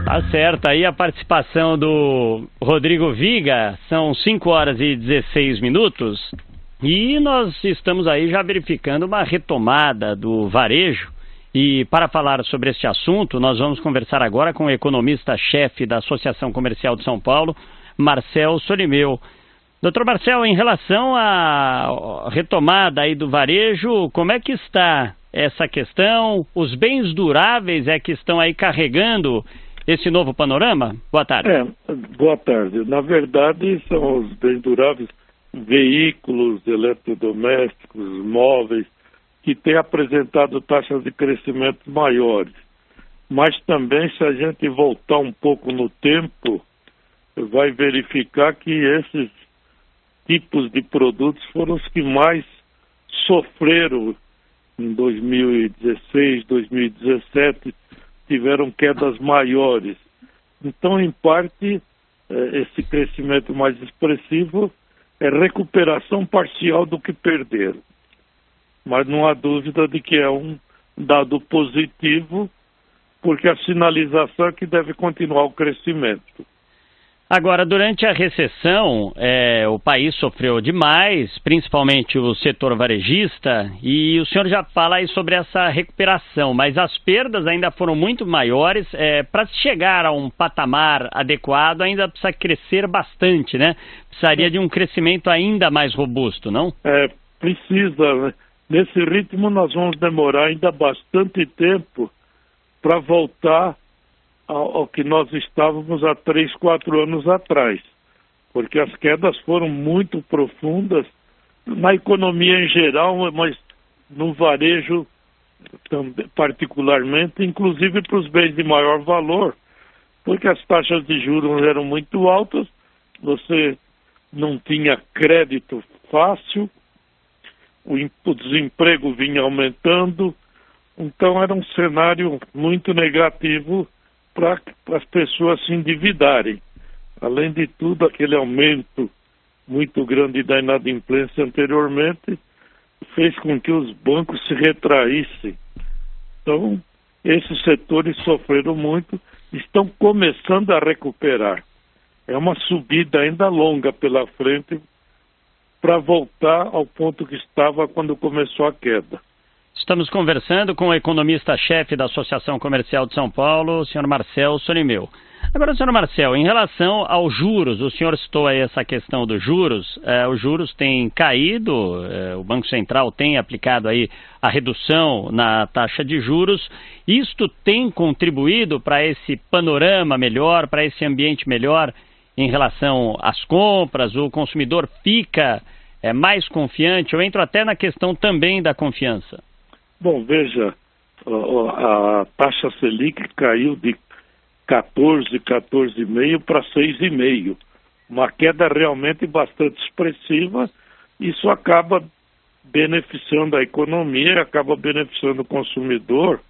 Tá certo, aí a participação do Rodrigo Viga, são 5 horas e 16 minutos, e nós estamos aí já verificando uma retomada do varejo, e para falar sobre este assunto, nós vamos conversar agora com o economista-chefe da Associação Comercial de São Paulo, Marcel Solimeu. Doutor Marcel, em relação à retomada aí do varejo, como é que está essa questão? Os bens duráveis é que estão aí carregando esse novo panorama? Boa tarde. Boa tarde. Na verdade, são os bens duráveis, veículos, eletrodomésticos, móveis, que têm apresentado taxas de crescimento maiores. Mas também, se a gente voltar um pouco no tempo, vai verificar que esses tipos de produtos foram os que mais sofreram em 2016, 2017, tiveram quedas maiores. Então, em parte, esse crescimento mais expressivo é recuperação parcial do que perderam. Mas não há dúvida de que é um dado positivo, porque a sinalização é que deve continuar o crescimento. Agora, durante a recessão, o país sofreu demais, principalmente o setor varejista, e o senhor já fala aí sobre essa recuperação, mas as perdas ainda foram muito maiores. Para se chegar a um patamar adequado, ainda precisa crescer bastante, né? Precisaria de um crescimento ainda mais robusto, não? Precisa, né? Nesse ritmo nós vamos demorar ainda bastante tempo para voltar ao que nós estávamos há 3, 4 anos atrás, porque as quedas foram muito profundas na economia em geral, mas no varejo também, particularmente, inclusive para os bens de maior valor, porque as taxas de juros eram muito altas, você não tinha crédito fácil, o desemprego vinha aumentando, então era um cenário muito negativo para as pessoas se endividarem. Além de tudo, aquele aumento muito grande da inadimplência anteriormente fez com que os bancos se retraíssem. Então, esses setores sofreram muito, estão começando a recuperar. É uma subida ainda longa pela frente para voltar ao ponto que estava quando começou a queda. Estamos conversando com o economista-chefe da Associação Comercial de São Paulo, o senhor Marcel Solimeu. Agora, senhor Marcel, em relação aos juros, o senhor citou aí essa questão dos juros, os juros têm caído, o Banco Central tem aplicado aí a redução na taxa de juros. Isto tem contribuído para esse panorama melhor, para esse ambiente melhor em relação às compras? O consumidor fica mais confiante? Eu entro até na questão também da confiança. Bom, veja, a taxa Selic caiu de 14,5 para 6,5. Uma queda realmente bastante expressiva. Isso acaba beneficiando a economia, acaba beneficiando o consumidor,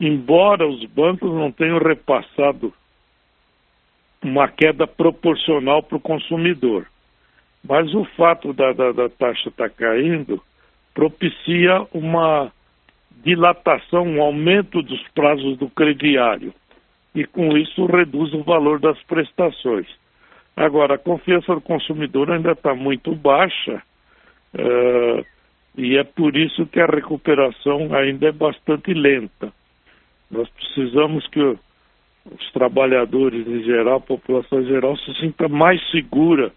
embora os bancos não tenham repassado uma queda proporcional para o consumidor. Mas o fato da taxa estar caindo propicia uma dilatação, um aumento dos prazos do crediário. E com isso reduz o valor das prestações. Agora, a confiança do consumidor ainda está muito baixa, e é por isso que a recuperação ainda é bastante lenta. Nós precisamos que os trabalhadores em geral, a população em geral, se sinta mais segura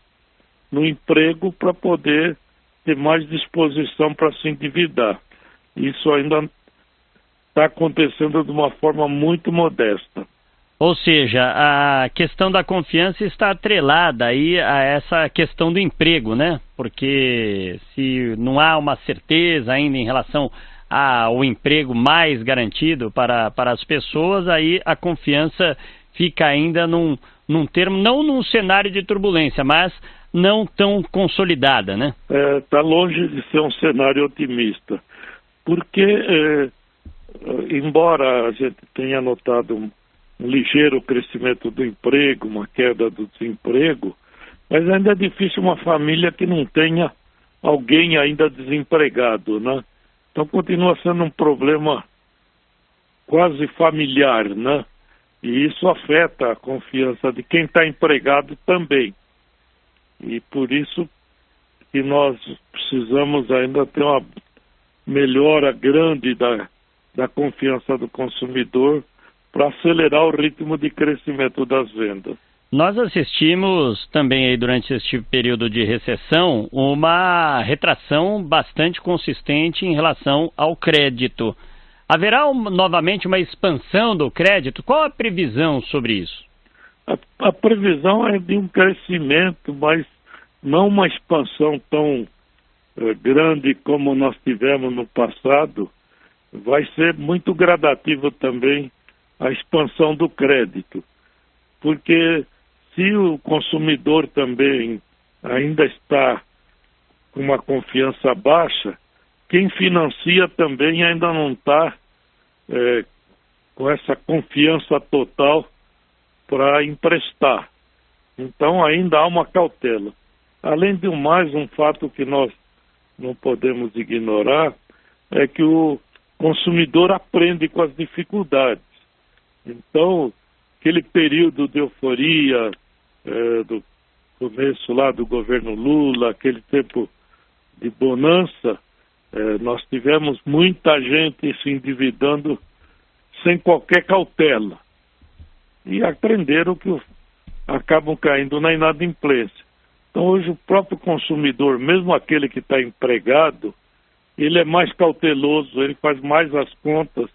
no emprego para poder ter mais disposição para se endividar. Isso ainda está acontecendo de uma forma muito modesta. Ou seja, a questão da confiança está atrelada aí a essa questão do emprego, né? Porque se não há uma certeza ainda em relação ao emprego mais garantido para as pessoas, aí a confiança fica ainda num termo, não num cenário de turbulência, mas não tão consolidada, né? Está longe de ser um cenário otimista, porque embora a gente tenha notado um ligeiro crescimento do emprego, uma queda do desemprego, mas ainda é difícil uma família que não tenha alguém ainda desempregado, né? Então continua sendo um problema quase familiar, né? E isso afeta a confiança de quem está empregado também. E por isso que nós precisamos ainda ter uma melhora grande da confiança do consumidor para acelerar o ritmo de crescimento das vendas. Nós assistimos também aí durante este período de recessão uma retração bastante consistente em relação ao crédito. Haverá novamente uma expansão do crédito? Qual a previsão sobre isso? A previsão é de um crescimento, mas não uma expansão tão grande como nós tivemos no passado. Vai ser muito gradativo também a expansão do crédito, porque se o consumidor também ainda está com uma confiança baixa, quem financia também ainda não está com essa confiança total para emprestar. Então ainda há uma cautela. Além do mais, um fato que nós não podemos ignorar é que o consumidor aprende com as dificuldades. Então, aquele período de euforia do começo lá do governo Lula, aquele tempo de bonança, nós tivemos muita gente se endividando sem qualquer cautela. E aprenderam que acabam caindo na inadimplência. Então hoje o próprio consumidor, mesmo aquele que está empregado, ele é mais cauteloso, ele faz mais as contas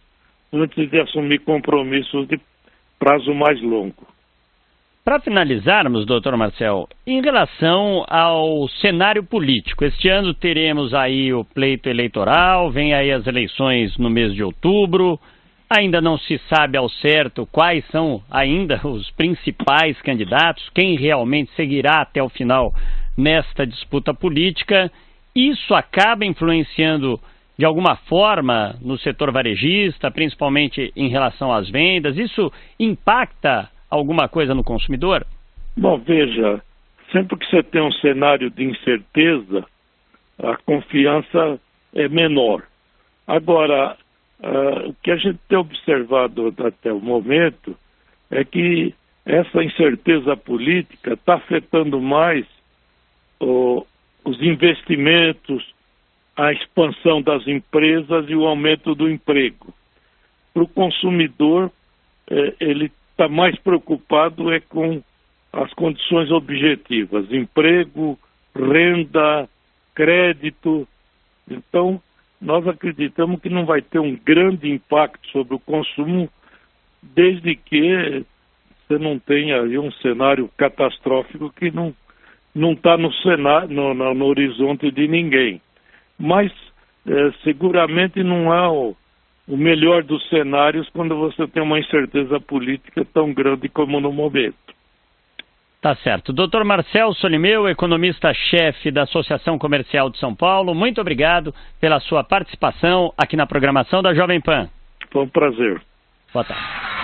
antes de assumir compromissos de prazo mais longo. Para finalizarmos, doutor Marcel, em relação ao cenário político, este ano teremos aí o pleito eleitoral, vem aí as eleições no mês de outubro, ainda não se sabe ao certo quais são ainda os principais candidatos, quem realmente seguirá até o final nesta disputa política. Isso acaba influenciando de alguma forma no setor varejista, principalmente em relação às vendas? Isso impacta alguma coisa no consumidor? Bom, veja, sempre que você tem um cenário de incerteza, a confiança é menor. Agora, o que a gente tem observado até o momento é que essa incerteza política está afetando mais os investimentos, a expansão das empresas e o aumento do emprego. Para o consumidor, ele está mais preocupado com as condições objetivas, emprego, renda, crédito. Então, nós acreditamos que não vai ter um grande impacto sobre o consumo, desde que você não tenha aí um cenário catastrófico que não está no horizonte de ninguém. Mas seguramente não é o melhor dos cenários quando você tem uma incerteza política tão grande como no momento. Tá certo. Dr. Marcel Solimeu, economista-chefe da Associação Comercial de São Paulo, muito obrigado pela sua participação aqui na programação da Jovem Pan. Foi um prazer. Boa tarde.